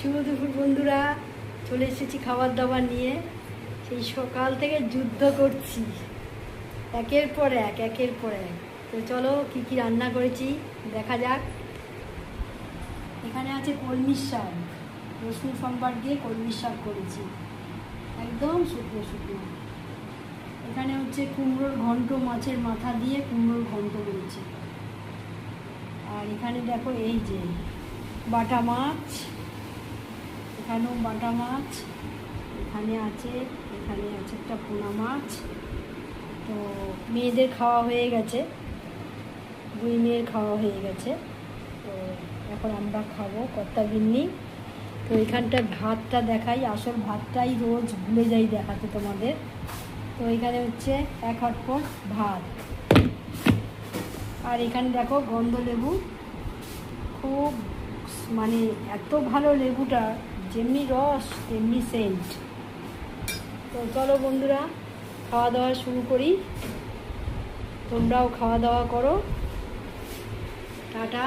শুভ দুপুর বন্ধুরা, চলে এসেছি খাবার দাবার নিয়ে। সেই সকাল থেকে যুদ্ধ করছি, একের পর এক। তো চলো কি কি রান্না করেছি দেখা যাক। এখানে আছে কলমির শাক, রসুন সম্বার দিয়ে কলমির শাক করেছি, একদম শুকনো শুকনো। এখানে হচ্ছে কুমড়োর ঘন্ট, মাছের মাথা দিয়ে কুমড়োর ঘন্ট করেছি। আর এখানে দেখো এই যে বাটা মাছ, এখানেও বাটা মাছ, এখানে আছে একটা পোনা মাছ। তো মেয়েদের খাওয়া হয়ে গেছে, দুই মেয়ের খাওয়া হয়ে গেছে। তো এখন আমরা খাবো কর্তা গিন্নি। তো এখানটায় ভাতটা দেখাই, আসল ভাতটাই রোজ ভুলে যাই দেখাতে তোমাদের। তো এখানে হচ্ছে 1 হটপট ভাত। আর এখানে দেখো গন্ধ লেবু, খুব মানে এত ভালো লেবুটা, যেমনি রস তেমনি সেন্ট। তো চলো বন্ধুরা খাওয়া দাওয়া শুরু করি, তোমরাও খাওয়া দাওয়া করো। টাটা।